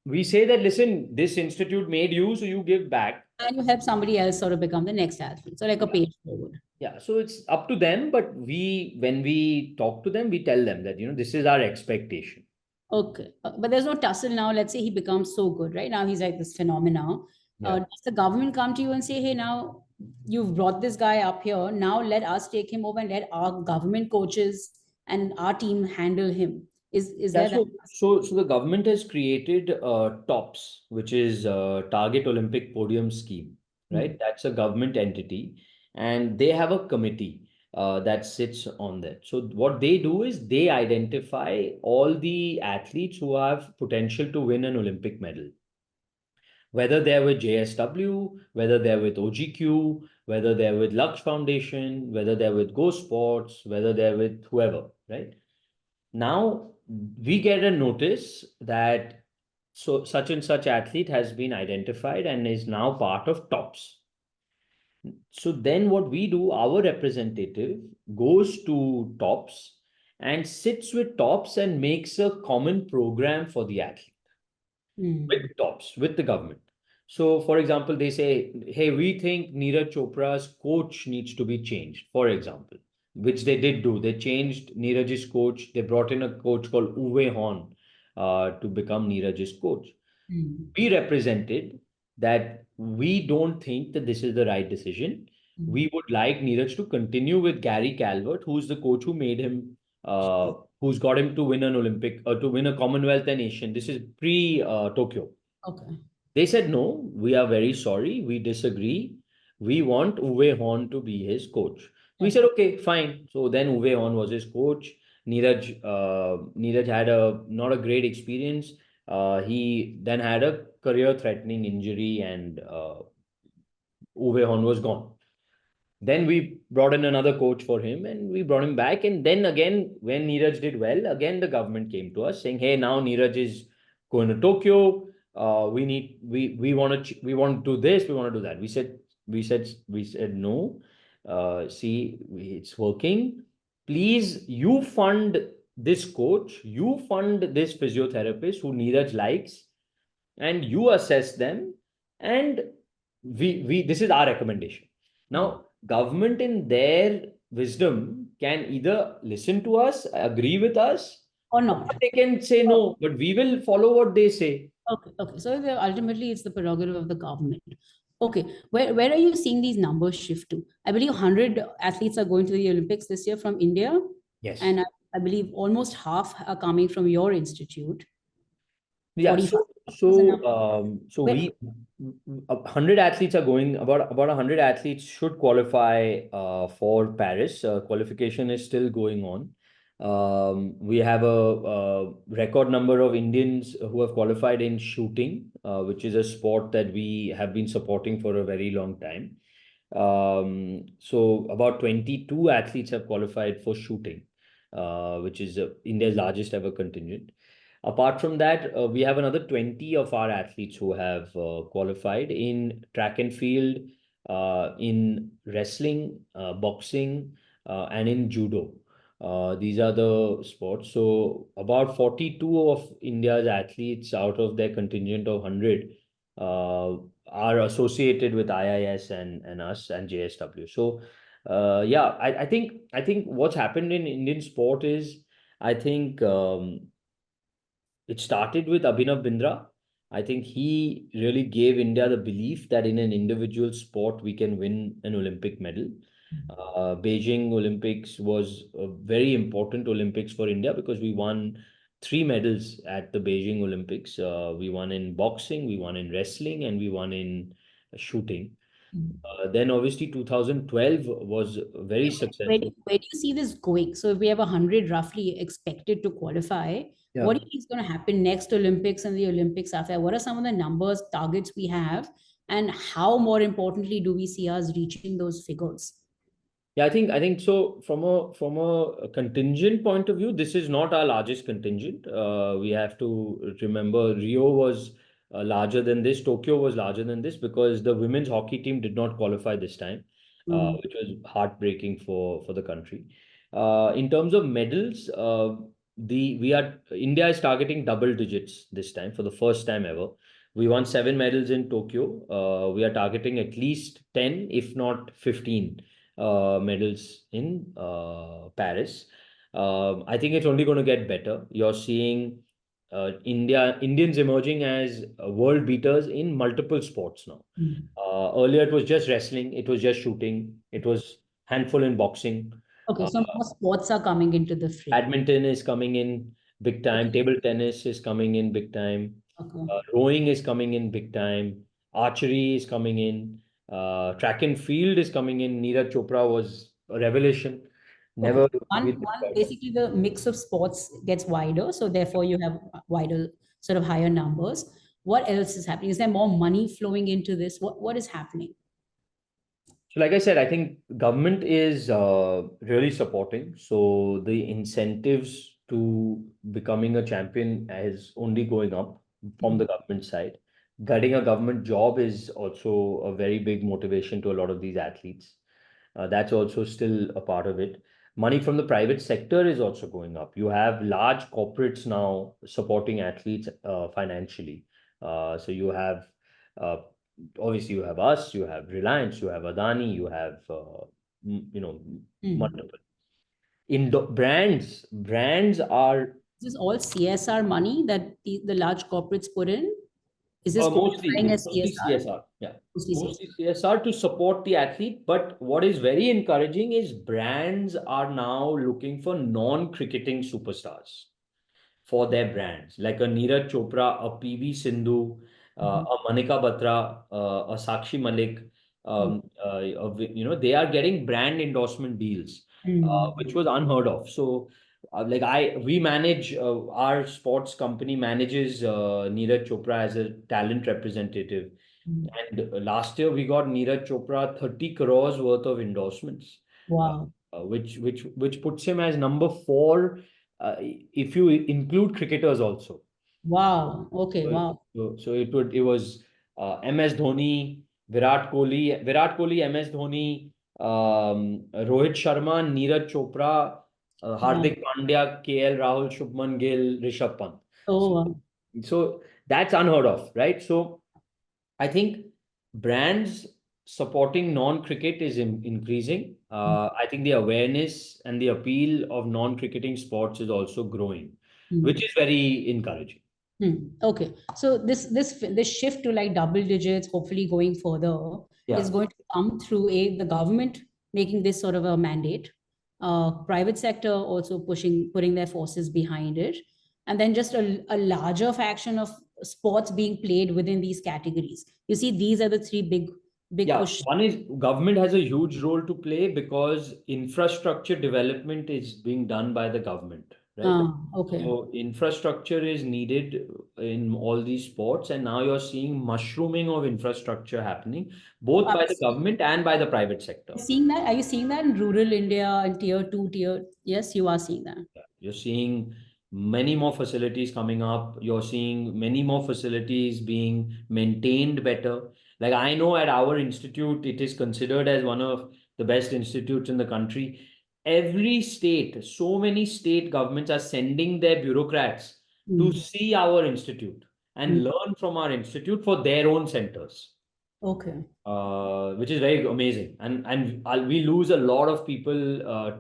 We say that, listen, this institute made you, so you give back. And you help somebody else sort of become the next athlete. So like a Yeah. page forward. Yeah, so it's up to them, but when we talk to them, we tell them that, this is our expectation. Okay. But there's no tussle now. Let's say he becomes so good, right? Now he's like this phenomena. Yeah. Does the government come to you and say, hey, now you've brought this guy up here. Now let us take him over and let our government coaches and our team handle him. Is Yeah, there that? so the government has created TOPS, which is Target Olympic Podium Scheme, Hmm. right? That's a government entity, and they have a committee that sits on that. So what they do is they identify all the athletes who have potential to win an Olympic medal, whether they're with JSW, whether they're with OGQ, whether they're with Lux Foundation, whether they're with Go Sports, whether they're with whoever, right? Now we get a notice that such and such athlete has been identified and is now part of TOPS. So then what we do, our representative goes to TOPS and sits with TOPS and makes a common program for the athlete with Hmm. TOPS, with the government. So, for example, they say, hey, we think Neeraj Chopra's coach needs to be changed, for example, which they did do. They changed Neeraj's coach. They brought in a coach called Uwe Horn to become Neeraj's coach. Hmm. We represented that we don't think that this is the right decision. Hmm. We would like Neeraj to continue with Gary Calvert, who's the coach who made him, who's got him to win an Olympic, to win a Commonwealth and Asian. This is pre Tokyo. Okay. They said, no, we are very sorry. We disagree. We want Uwe Horn to be his coach. We Okay. said, okay, fine. So then Uwe Horn was his coach. Neeraj had not a great experience. He then had a career-threatening injury, and Uwe Horn was gone. Then we brought in another coach for him and we brought him back. And then again, when Neeraj did well, again the government came to us saying, hey, now Neeraj is going to Tokyo. We want to we want to do this, we want to do that. We said no. It's working. Please, you fund this coach, you fund this physiotherapist who Neeraj likes, and you assess them, and we this is our recommendation. Now government in their wisdom can either listen to us, agree with us, Or or not. they can say no, but we will follow what they say. Okay, okay. So ultimately, it's the prerogative of the government. Okay, where are you seeing these numbers shift to? I believe 100 athletes are going to the Olympics this year from India, Yes. and I believe almost half are coming from your institute. Yeah, 45 so is the so number. um, so Where, we 100 athletes are going. About 100 athletes should qualify for Paris. Qualification is still going on. We have a record number of Indians who have qualified in shooting, which is a sport that we have been supporting for a very long time. So about 22 athletes have qualified for shooting, which is India's largest ever contingent. Apart from that, we have another 20 of our athletes who have qualified in track and field, in wrestling, boxing, and in judo. These are the sports. So about 42 of India's athletes out of their contingent of 100 are associated with IIS and us and JSW. So yeah, I think what's happened in Indian sport is, I think it started with Abhinav Bindra. I think he really gave India the belief that in an individual sport we can win an Olympic medal. Beijing Olympics was a very important Olympics for India because we won three medals at the Beijing Olympics. We won in boxing, we won in wrestling, and we won in shooting. Mm. Then obviously 2012 was very successful. Where do you see this going? So if we have 100 roughly expected to qualify, what Yeah. do you think is going to happen next Olympics and the Olympics after? What are some of the numbers, targets we have, and how, more importantly, do we see us reaching those figures? Yeah, I think so. From a contingent point of view, this is not our largest contingent. We have to remember Rio was larger than this. Tokyo was larger than this because the women's hockey team did not qualify this time, Mm. which was heartbreaking for the country. In terms of medals, the we are India is targeting double digits this time for the first time ever. We won 7 medals in Tokyo. We are targeting at least 10, if not 15 medals in Paris. I think it's only going to get better. You're seeing Indians emerging as world beaters in multiple sports now. Mm. Earlier, it was just wrestling, it was just shooting, it was handful in boxing. Okay, Uh, so more sports are coming into the fray. Badminton is coming in big time. Okay. Table tennis is coming in big time. Okay. Rowing is coming in big time. Archery is coming in. Track and field is coming in. Neeraj Chopra was a revelation. Okay. Never One, been one, described. basically the mix of sports gets wider, so therefore you have wider, sort of higher numbers. What else is happening? Is there more money flowing into this? What is happening? So, like I said, I think government is really supporting. So the incentives to becoming a champion is only going up from Mm. the government side. Getting a government job is also a very big motivation to a lot of these athletes. That's also still a part of it. Money from the private sector is also going up. You have large corporates now supporting athletes financially. So you have uh, obviously you have us, you have Reliance, you have Adani, you have you know, Mm. multiple brands are Is this all CSR money that the large corporates put in? Is this mostly qualifying as mostly CSR? CSR. Yeah, Mostly mostly CSR. CSR to support the athlete. But what is very encouraging is brands are now looking for non-cricketing superstars for their brands, like a Neeraj Chopra, a PV Sindhu, Mhm. a Manika Batra, a Sakshi Malik. Mm. They are getting brand endorsement deals, which Mm. was unheard of. So, we manage our sports company manages Neeraj Chopra as a talent representative, Mm. and last year we got Neeraj Chopra 30 crores worth of endorsements, Wow. which puts him as number four if you include cricketers also. Wow. Okay. So, Wow. it was MS Dhoni, Virat Kohli, MS Dhoni, Rohit Sharma, Neeraj Chopra, Wow. Hardik Pandya, KL Rahul, Shubman Gill, Rishabh Pant. Oh, So, wow. so that's unheard of, right? So I think brands supporting non-cricket is increasing. I think the awareness and the appeal of non-cricketing sports is also growing, which Mm. is very encouraging. Hmm. Okay. So this shift to like double digits, hopefully going further, is Yeah. going to come through the government making this sort of a mandate, private sector also putting their forces behind it, and then just a larger faction of sports being played within these categories. You see, these are the three big Yeah, push. one is government has a huge role to play because infrastructure development is being done by the government, right? Okay. So infrastructure is needed in all these sports, and now you're seeing mushrooming of infrastructure happening both Are by we the government and by the private sector. seeing that? Are you seeing that in rural India and tier two, tier? Yes, you are seeing that. Yeah. You're seeing many more facilities coming up. You're seeing many more facilities being maintained better. Like I know at our institute, it is considered as one of the best institutes in the country. Every state, so many state governments are sending their bureaucrats to Mm. see our institute Mm. and learn from our institute for their own centers, Okay. which is very amazing. We lose a lot of people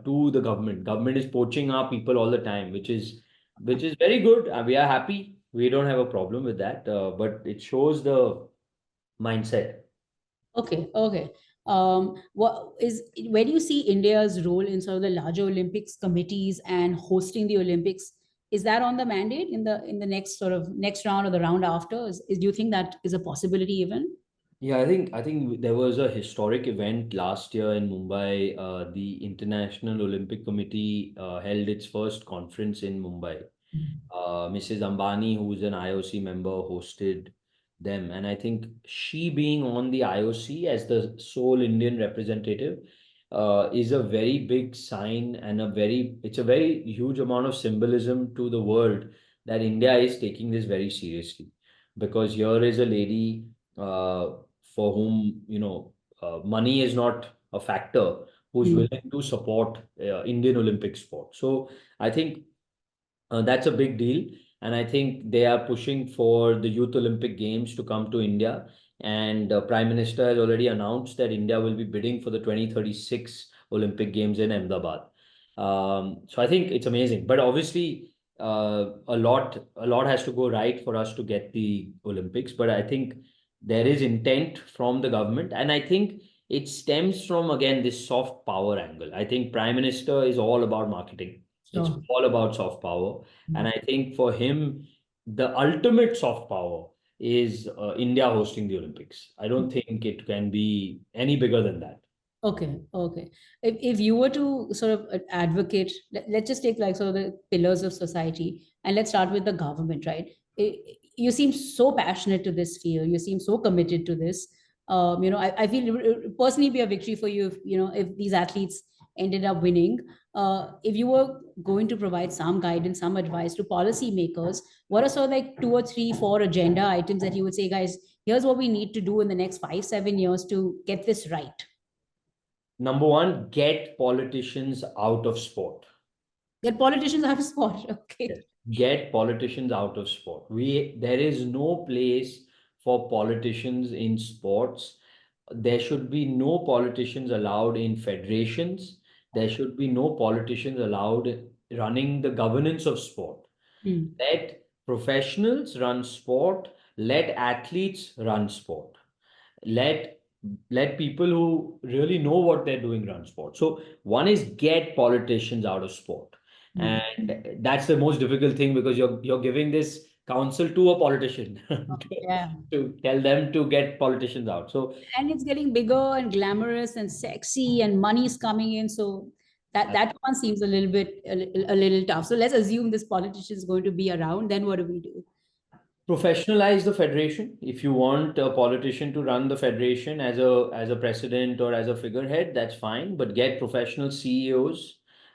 to the government. Government is poaching our people all the time, which is very good. We are happy. We don't have a problem with that. But it shows the mindset. Okay, okay. Where do you see India's role in sort of the larger Olympics committees and hosting the Olympics? Is that on the mandate in the next sort of next round or the round after? Do you think that is a possibility even? Yeah, I think there was a historic event last year in Mumbai. The International Olympic Committee held its first conference in Mumbai. Mrs. Ambani, who's an IOC member, hosted them. And I think she being on the IOC as the sole Indian representative is a very big sign and it's a very huge amount of symbolism to the world that India is taking this very seriously. Because here is a lady for whom, money is not a factor, who's Mm. willing to support Indian Olympic sport. So I think that's a big deal. And I think they are pushing for the Youth Olympic Games to come to India. And Prime Minister has already announced that India will be bidding for the 2036 Olympic Games in Ahmedabad. So I think it's amazing. But obviously, a lot has to go right for us to get the Olympics. But I think there is intent from the government. And I think it stems from, again, this soft power angle. I think Prime Minister is all about marketing. It's Sure. all about soft power. And Mm. I think for him, the ultimate soft power is India hosting the Olympics. I don't think it can be any bigger than that. Okay, okay. If you were to sort of advocate, let's just take like sort of the pillars of society, and let's start with the government, right? You seem so passionate to this field. You seem so committed to this. I feel it would personally be a victory for you if if these athletes ended up winning. If you were going to provide some guidance, some advice to policymakers, what are sort of like two or three, four agenda items that you would say, guys, here's what we need to do in the next 5, 7 years to get this right? Number one, get politicians out of sport. Get politicians out of sport. Yes. Okay. Get politicians out of sport. There is no place for politicians in sports. There should be no politicians allowed in federations. There should be no politicians allowed running the governance of sport. Hmm. Let professionals run sport. Let athletes run sport. Let let people who really know what they're doing run sport. So one is get politicians out of sport, Hmm. and that's the most difficult thing because you're giving this counsel to a politician Yeah. to tell them to get politicians out. So And it's getting bigger and glamorous and sexy and money's coming in. So that one seems a little bit a little tough. So let's assume this politician is going to be around. Then what do we do? professionalize the federation. If you want a politician to run the federation as a president or as a figurehead, that's fine. But get professional CEOs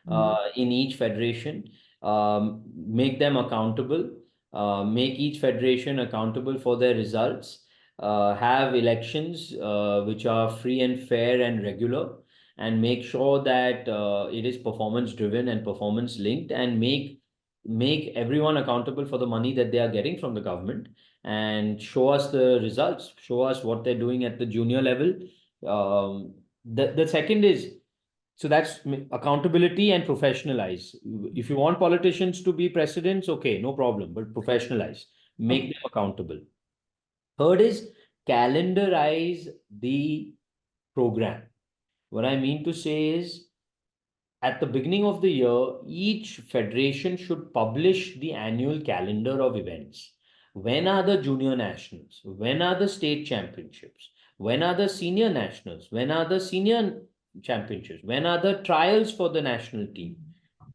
Hmm. in each federation. Make them accountable. Make each federation accountable for their results. Have elections which are free and fair and regular, and make sure that it is performance driven and performance linked, and make everyone accountable for the money that they are getting from the government, and show us the results, show us what they're doing at the junior level. The second is, so that's accountability and professionalize. If you want politicians to be presidents, okay, no problem, but professionalize, make Okay. them accountable. Third is calendarize the program. What I mean to say is, at the beginning of the year, each federation should publish the annual calendar of events. When are the junior nationals? When are the state championships? When are the senior nationals? When are the senior championships? When are the trials for the national team?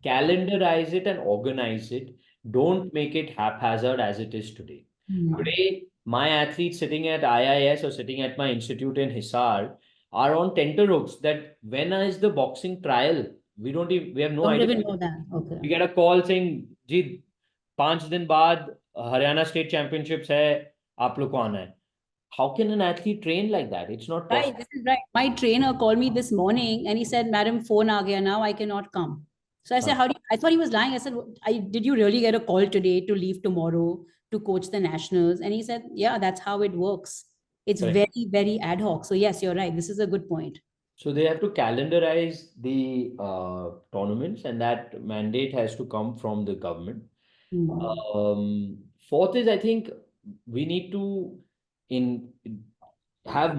Calendarize it and organize it. Don't make it haphazard as it is today. Hmm. Today, my athletes sitting at IIS or sitting at my institute in Hisar are on tenterhooks that when is the boxing trial? We have no Don't idea. even know that. Okay. We get a call saying, जी 5 दिन बाद Haryana state championships है, आप लोग को आना है. How can an athlete train like that? It's not Right, possible. this is right. My trainer called me this morning and he said, Madam, phone aa gaya now, I cannot come. So I said, how do you, I thought he was lying. I said, did you really get a call today to leave tomorrow to coach the nationals? And he said, yeah, that's how it works. It's Correct. very, very ad hoc. So yes, you're right. This is a good point. So they have to calendarize the tournaments, and that mandate has to come from the government. Hmm. Fourth is, I think we need to in have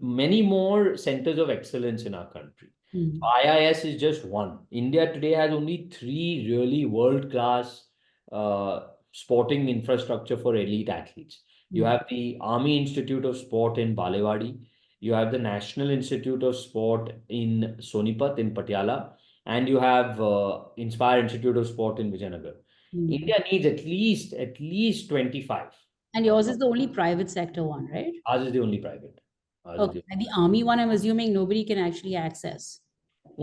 many more centers of excellence in our country. Hmm. IIS is just one. India today has only three really world-class sporting infrastructure for elite athletes. You Mm. have the Army Institute of Sport in Balewadi. You have the National Institute of Sport in Sonipat in Patiala, and you have Inspire Institute of Sport in Vijayanagar. Mm. India needs at least 25. And Uh, yours is the only private sector one, right? Ours is the only private. Ours is Okay. the And the army one, I'm assuming nobody can actually access.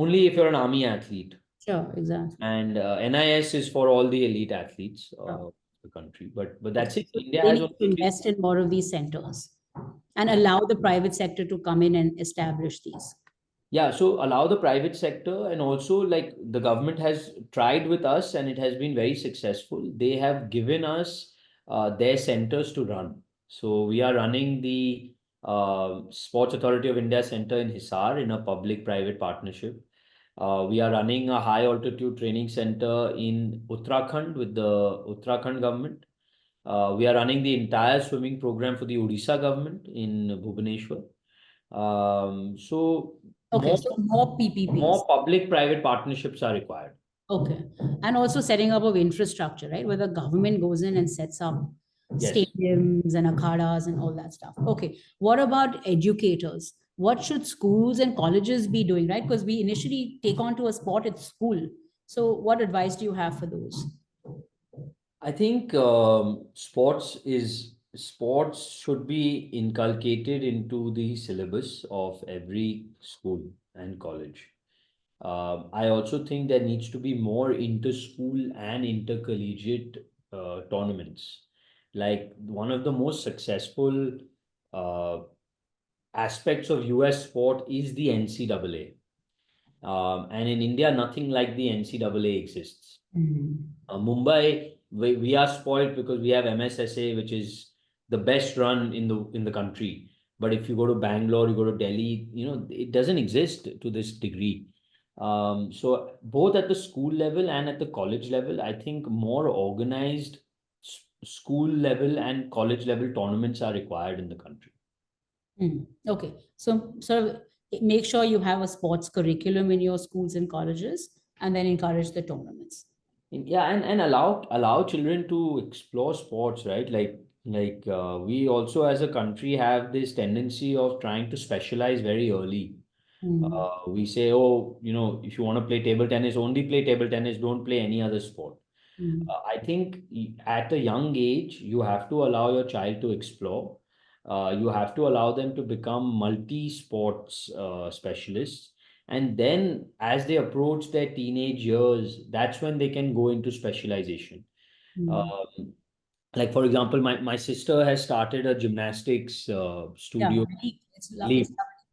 only if you're an army athlete. Sure, exactly. And NIS is for all the elite athletes Sure. of the country. But Okay. that's it. So India they has need only to three. invest in more of these centers and Yeah. allow the private sector to come in and establish these. Yeah, so allow the private sector, and also like the government has tried with us and it has been very successful. They have given us their centers to run. So we are running the Sports Authority of India Center in Hisar in a public-private partnership. We are running a high altitude training center in Uttarakhand with the Uttarakhand government. We are running the entire swimming program for the Odisha government in Bhubaneswar. So Okay, more so more PPPs. more public-private partnerships are required. Okay. And also setting up of infrastructure, right? Where the government goes in and sets up Yes. stadiums and akhadas and all that stuff. Okay. What about educators? What should schools and colleges be doing, right? Because we initially take on to a sport at school. So what advice do you have for those? I think sports should be inculcated into the syllabus of every school and college. I also think there needs to be more inter-school and intercollegiate tournaments. Like one of the most successful uh, aspects of US sport is the NCAA. And in India, nothing like the NCAA exists. Mm. Mumbai, we are spoiled because we have MSSA, which is the best run in the country. But if you go to Bangalore, you go to Delhi, it doesn't exist to this degree. So both at the school level and at the college level, I think more organized school level and college level tournaments are required in the country. Mm. Okay. So sort of make sure you have a sports curriculum in your schools and colleges and then encourage the tournaments. Yeah, and allow children to explore sports, right? Like we also as a country have this tendency of trying to specialize very early. Mm. We say, oh, if you want to play table tennis, only play table tennis, don't play any other sport. Mm. I think at a young age, you have to allow your child to explore. You have to allow them to become multi-sports specialists. And then as they approach their teenage years, that's when they can go into specialization. Mm. Um, like, for example, my sister has started a gymnastics Yeah, studio it's lovely.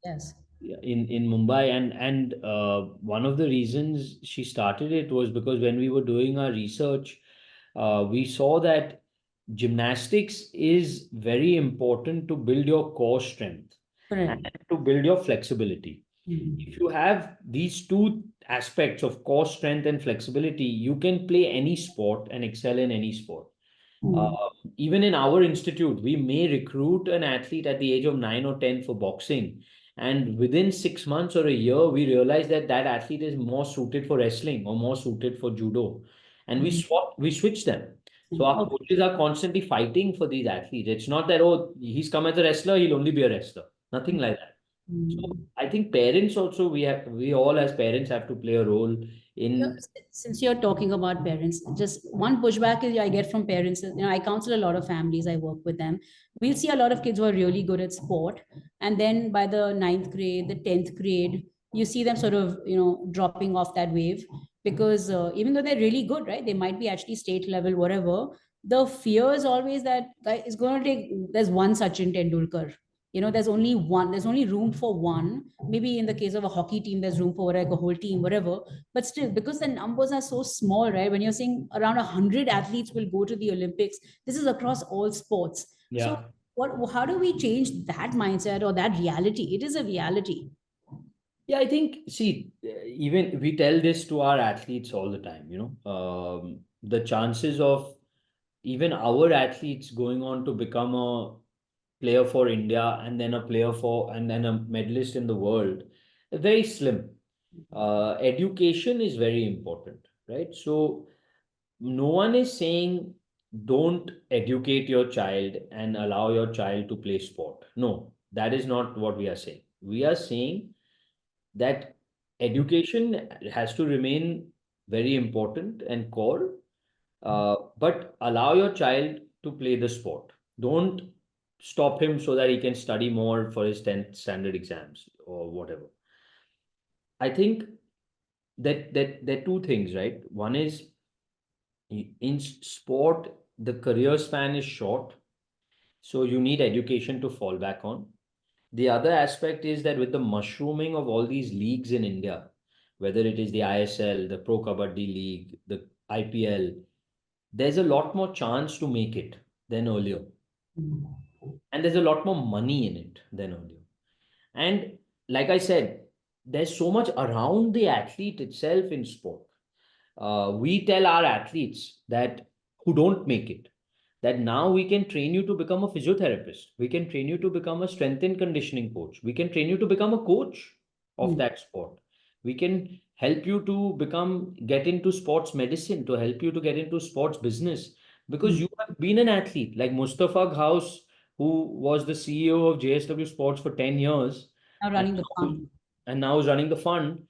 Yes. in Mumbai, and one of the reasons she started it was because when we were doing our research, we saw that gymnastics is very important to build your core strength and Correct. to build your flexibility. Mm. If you have these two aspects of core strength and flexibility, you can play any sport and excel in any sport. Uh, Mm. Even in our institute, we may recruit an athlete at the age of 9 or 10 for boxing. And within 6 months or a year, we realize that that athlete is more suited for wrestling or more suited for judo. And Mm. we switch them. So our Okay. coaches are constantly fighting for these athletes. It's not that, oh, he's come as a wrestler, he'll only be a wrestler. Nothing like that. So Mm. I think parents also, we all as parents have to play a role Yeah, in. since you're talking about parents, just one pushback is I get from parents. I counsel a lot of families. I work with them. We'll see a lot of kids who are really good at sport, and then by the ninth grade, the 10th grade, you see them sort of dropping off that wave because even though they're really good, right? They might be actually state level, whatever. The fear is always that guy is going to take. There's one Sachin Tendulkar. There's only one. There's only room for one. Maybe in the case of a hockey team, there's room for like a whole team, whatever, but still because the numbers are so small, right? When you're saying around 100 athletes will go to the Olympics, this is across all sports. So Yeah. how do we change that mindset or that reality? It is a reality. Yeah, I think, see, even we tell this to our athletes all the time, the chances of even our athletes going on to become a player for India and then a player for, and then a medalist in the world, are very slim. Education is very important, right? So no one is saying don't educate your child and allow your child to play sport. No, that is not what we are saying. We are saying that education has to remain very important and core, but allow your child to play the sport. Don't stop him so that he can study more for his 10th standard exams or whatever. I think that there are two things, right? One is in sport, the career span is short, so you need education to fall back on. The other aspect is that with the mushrooming of all these leagues in India, whether it is the ISL, the Pro Kabaddi League, the IPL, there's a lot more chance to make it than earlier. And there's a lot more money in it than earlier. And like I said, there's so much around the athlete itself in sport. We tell our athletes that who don't make it, that now we can train you to become a physiotherapist. We can train you to become a strength and conditioning coach. We can train you to become a coach of that sport. We can help you to get into sports medicine, to help you to get into sports business, because you have been an athlete like Mustafa Ghaus, who was the CEO of JSW Sports for 10 years Now and running the fund. now is running the fund.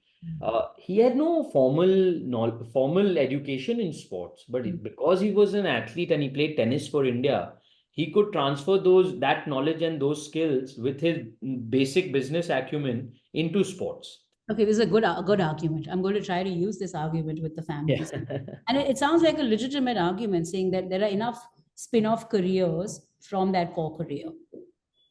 He had no formal education in sports, but because he was an athlete and he played tennis for India, he could transfer that knowledge and those skills with his basic business acumen into sports. Okay, this is a good argument. I'm going to try to use this argument with the Yeah. families. And it sounds like a legitimate argument saying that there are enough spin-off careers from that core career.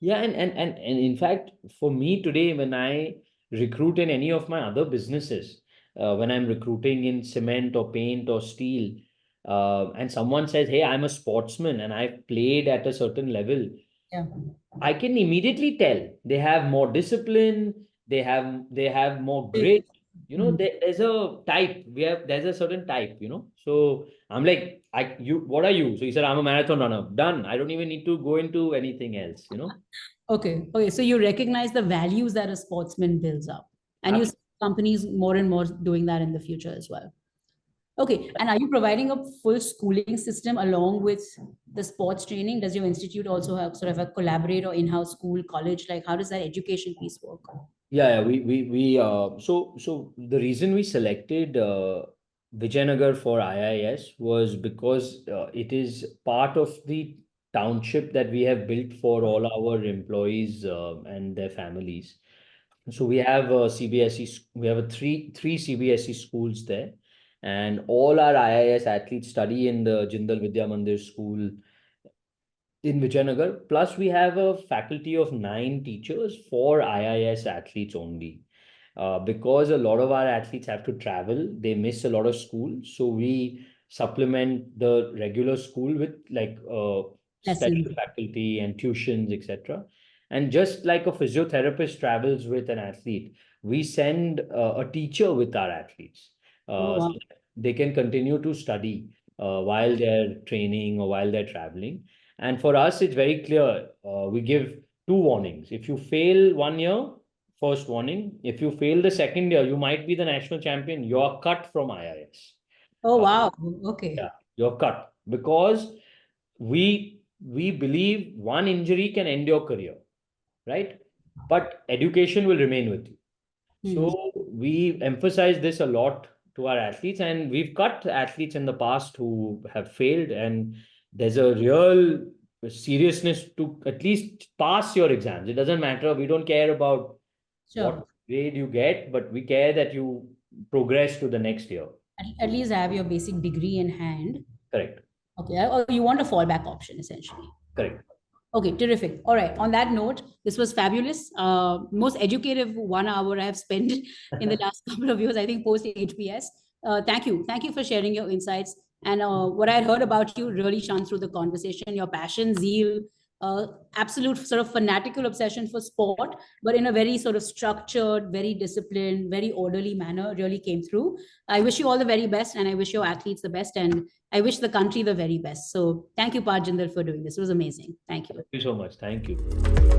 Yeah, and in fact, for me today, when I recruit in any of my other businesses, when I'm recruiting in cement or paint or steel, and someone says, "Hey, I'm a sportsman and I've played at a certain level," Yeah. I can immediately tell they have more discipline, they have more grit. There's a type. There's a certain type. So I'm like, what are you? So he said, I'm a marathon runner. Done. I don't even need to go into anything else. Okay. Okay. So you recognize the values that a sportsman builds up, and you see companies more and more doing that in the future as well. Okay. And are you providing a full schooling system along with the sports training? Does your institute also have sort of a collaborate or in-house school, college? Like, how does that education piece work? Yeah, so the reason we selected Vijayanagar for IIS was because it is part of the township that we have built for all our employees and their families. So we have we have three CBSE schools there, and all our IIS athletes study in the Jindal Vidya Mandir school in Vijayanagar. Plus, we have a faculty of 9 teachers for IIS athletes only. Because a lot of our athletes have to travel, they miss a lot of school. So we supplement the regular school with like special Lessons. faculty and tuitions, etc. And just like a physiotherapist travels with an athlete, we send a teacher with our athletes, Oh, so wow. that they can continue to study while they're training or while they're traveling. And for us, it's very clear. We give 2 warnings. If you fail one year, first warning. If you fail the second year, you might be the national champion. You're cut from IIS. Oh, Uh, wow. Okay. yeah, you're cut because we believe one injury can end your career, right? But education will remain with you. Hmm. So we emphasize this a lot to our athletes, and we've cut athletes in the past who have failed, and there's a real seriousness to at least pass your exams. It doesn't matter. We don't care about what Sure. grade you get, but we care that you progress to the next year. At least have your basic degree in hand. Correct. Okay. Or you want a fallback option, essentially. Correct. Okay, terrific. All right. On that note, this was fabulous. Most educative 1 hour I have spent in the last couple of years, I think, post HPS. Thank you. Thank you for sharing your insights. And what I had heard about you really shone through the conversation, your passion, zeal, absolute sort of fanatical obsession for sport, but in a very sort of structured, very disciplined, very orderly manner really came through. I wish you all the very best, and I wish your athletes the best. And I wish the country the very best. So thank you, Parth Jindal, for doing this. It was amazing. Thank you. Thank you so much. Thank you.